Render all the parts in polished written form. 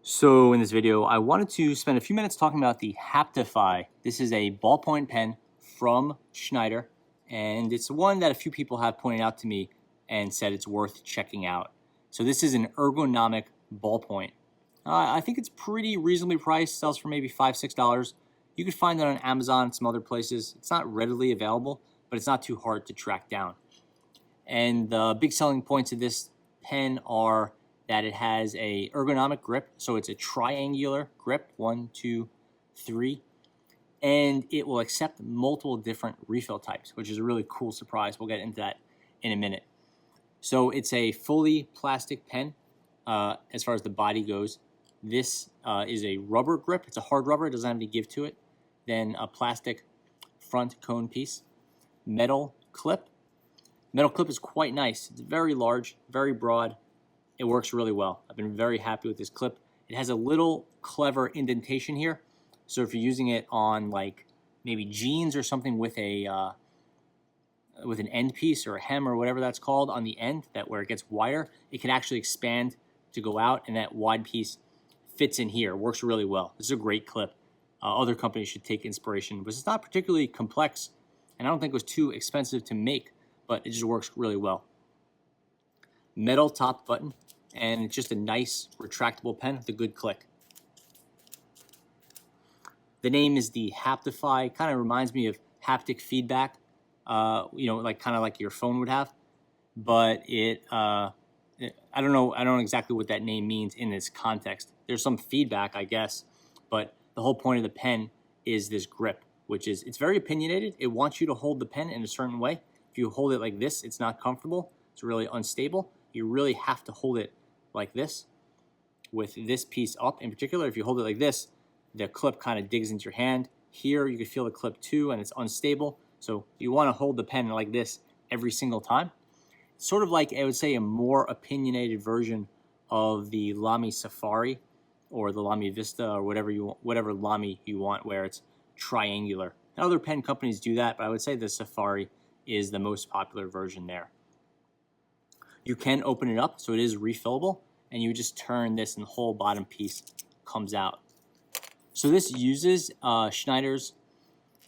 So in this video, I wanted to spend a few minutes talking about the Haptify. This is a ballpoint pen from Schneider, and it's one that a few people have pointed out to me and said it's worth checking out. So this is an ergonomic ballpoint. I think it's pretty reasonably priced, sells for maybe $5, $6. You could find it on Amazon and some other places. It's not readily available, but it's not too hard to track down. And the big selling points of this pen are that it has a ergonomic grip, so it's a triangular grip, 1, 2, 3, and it will accept multiple different refill types, which is a really cool surprise. We'll get into that in a minute. So it's a fully plastic pen as far as the body goes. This is a rubber grip. It's a hard rubber. It doesn't have any give to it. Then a plastic front cone piece. Metal clip. Metal clip is quite nice. It's very large, very broad. It works really well. I've been very happy with this clip. It has a little clever indentation here. So if you're using it on like maybe jeans or something with a with an end piece or a hem or whatever that's called on the end, that where it gets wider, it can actually expand to go out, and that wide piece fits in here. Works really well. This is a great clip. Other companies should take inspiration, but it's not particularly complex, and I don't think it was too expensive to make, but it just works really well. Metal top button, and it's just a nice retractable pen with a good click. The name is the Haptify. Kind of reminds me of haptic feedback, like kind of like your phone would have, but I don't know exactly what that name means in this context. There's some feedback, I guess, but the whole point of the pen is this grip, which is, it's very opinionated. It wants you to hold the pen in a certain way. If you hold it like this, it's not comfortable. It's really unstable. You really have to hold it like this, with this piece up in particular. If you hold it like this, the clip kind of digs into your hand. Here you can feel the clip too, and it's unstable. So you want to hold the pen like this every single time. It's sort of like, I would say, a more opinionated version of the Lamy Safari or the Lamy Vista or whatever Lamy you want, where it's triangular. And other pen companies do that, but I would say the Safari is the most popular version there. You can open it up, so it is refillable, and you just turn this and the whole bottom piece comes out. So this uses Schneider's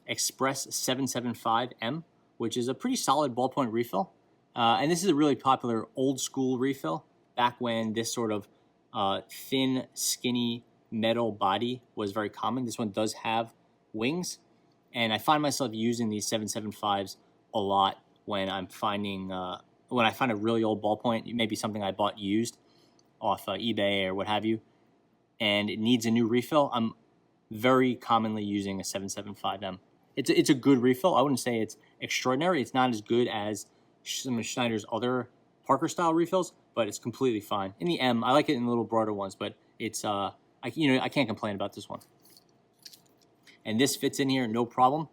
Express 775M, which is a pretty solid ballpoint refill. And this is a really popular old school refill, back when this sort of thin, skinny metal body was very common. This one does have wings, and I find myself using these 775s a lot when I'm finding when I find a really old ballpoint, maybe something I bought used off eBay or what have you, and it needs a new refill. I'm very commonly using a 775M. It's a good refill. I wouldn't say it's extraordinary. It's not as good as some of Schneider's other Parker style refills, but it's completely fine. In the M, I like it in the little broader ones, but it's I can't complain about this one. And this fits in here no problem.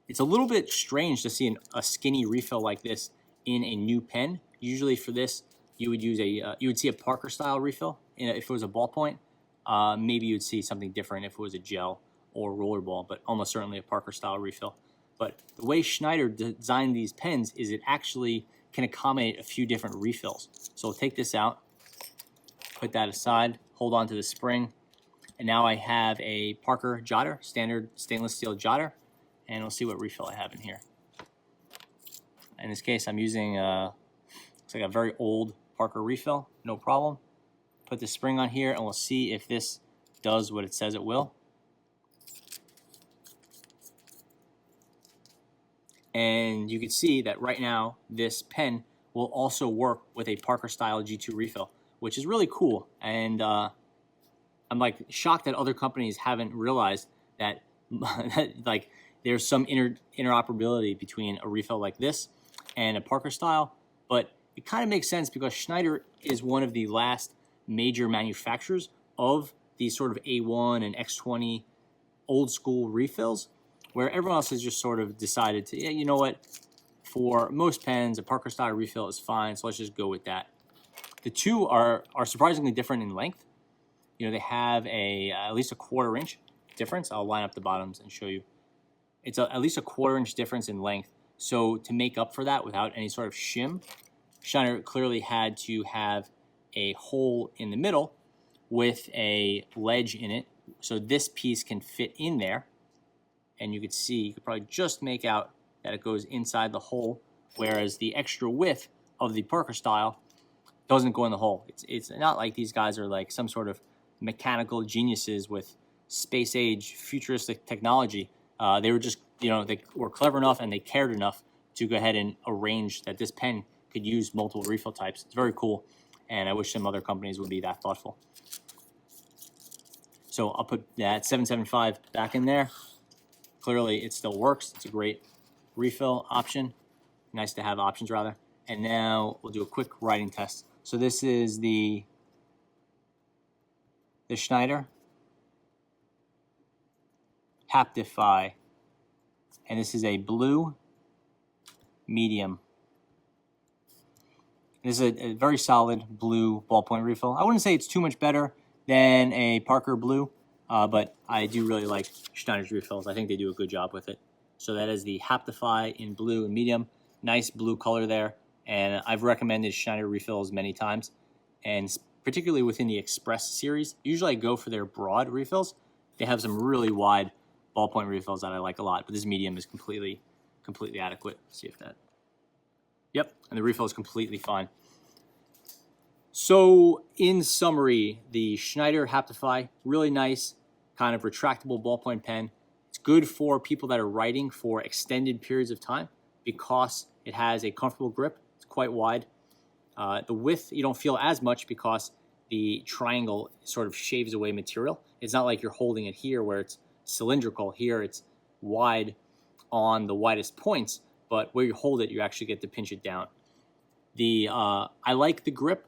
It's a little bit strange to see a skinny refill like this in a new pen. Usually for this, you would use you would see a Parker style refill. If it was a ballpoint, maybe you'd see something different if it was a gel or rollerball, but almost certainly a Parker style refill. But the way Schneider designed these pens is it actually can accommodate a few different refills. So I'll take this out, put that aside, hold on to the spring, and now I have a Parker jotter, standard stainless steel jotter, and we'll see what refill I have in here. In this case, I'm using looks like a very old Parker refill, no problem. Put the spring on here, and we'll see if this does what it says it will. And you can see that right now, this pen will also work with a Parker style G2 refill, which is really cool. And I'm like shocked that other companies haven't realized that, like there's some interoperability between a refill like this and a Parker style. But it kind of makes sense because Schneider is one of the last major manufacturers of these sort of A1 and X20 old school refills, where everyone else has just sort of decided to, yeah, you know what, for most pens, a Parker style refill is fine, so let's just go with that. The two are surprisingly different in length. You know, they have at least a 1/4 inch difference. I'll line up the bottoms and show you. It's at least a 1/4 inch difference in length. So to make up for that without any sort of shim, Schneider clearly had to have a hole in the middle with a ledge in it, so this piece can fit in there. And you could see, you could probably just make out that it goes inside the hole, whereas the extra width of the Parker style doesn't go in the hole. It's not like these guys are like some sort of mechanical geniuses with space age futuristic technology. They were just, they were clever enough and they cared enough to go ahead and arrange that this pen could use multiple refill types. It's very cool, and I wish some other companies would be that thoughtful. So I'll put that 775 back in there. Clearly it still works. It's a great refill option. Nice to have options, rather. And now we'll do a quick writing test. So this is the Schneider Haptify, and this is a blue medium. This is a very solid blue ballpoint refill. I wouldn't say it's too much better than a Parker blue, but I do really like Schneider's refills. I think they do a good job with it. So that is the Haptify in blue and medium. Nice blue color there. And I've recommended Schneider refills many times, and particularly within the Express series. Usually I go for their broad refills. They have some really wide ballpoint refills that I like a lot, but this medium is completely adequate. Let's see if that... Yep, and the refill is completely fine. So in summary, the Schneider Haptify, really nice, kind of retractable ballpoint pen. It's good for people that are writing for extended periods of time because it has a comfortable grip. It's quite wide. The width, you don't feel as much because the triangle sort of shaves away material. It's not like you're holding it here where it's cylindrical. Here it's wide on the widest points, but where you hold it, you actually get to pinch it down. I like the grip.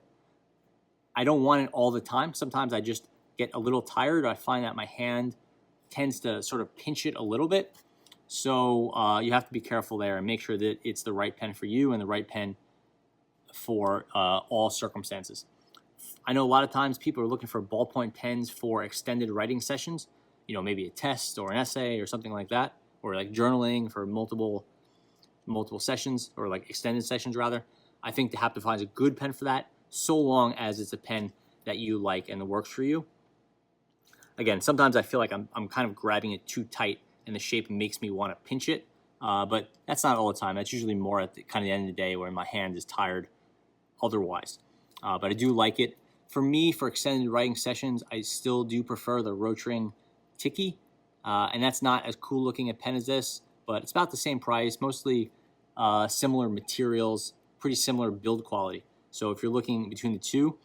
I don't want it all the time. Sometimes I just get a little tired. I find that my hand tends to sort of pinch it a little bit. So you have to be careful there and make sure that it's the right pen for you and the right pen for all circumstances. I know a lot of times people are looking for ballpoint pens for extended writing sessions, maybe a test or an essay or something like that, or like journaling for multiple sessions, or like extended sessions rather. I think the Haptify is a good pen for that, so long as it's a pen that you like and that works for you. Again, sometimes I feel like I'm kind of grabbing it too tight and the shape makes me want to pinch it, but that's not all the time. That's usually more at the kind of the end of the day where my hand is tired otherwise. But I do like it. For me, for extended writing sessions, I still do prefer the Rotring Tiki, and that's not as cool looking a pen as this, but it's about the same price, mostly similar materials, pretty similar build quality. So if you're looking between the two,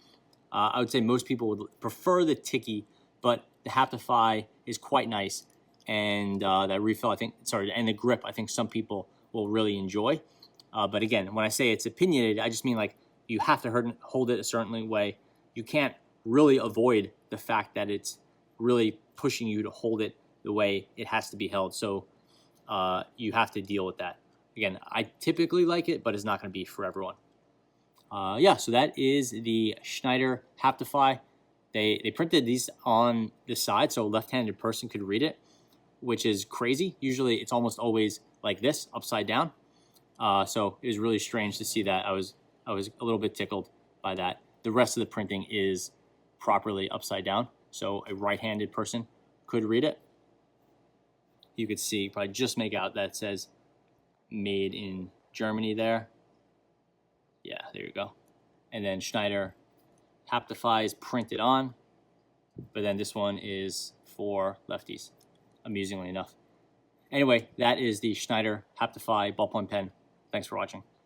I would say most people would prefer the Tiki, but the Haptify is quite nice, and that refill, and the grip, I think some people will really enjoy. But again, when I say it's opinionated, I just mean like you have to hold it a certain way. You can't really avoid the fact that it's really pushing you to hold it the way it has to be held. So you have to deal with that. Again, I typically like it, but it's not going to be for everyone. Yeah, so that is the Schneider Haptify. They printed these on the side so a left-handed person could read it, which is crazy. Usually it's almost always like this, upside down. So it was really strange to see that. I was a little bit tickled by that. The rest of the printing is properly upside down, so a right-handed person could read it. You could see, probably just make out that it says made in Germany there. Yeah, there you go. And then Schneider Haptify is printed on, but then this one is for lefties, amusingly enough. Anyway, that is the Schneider Haptify ballpoint pen. Thanks for watching.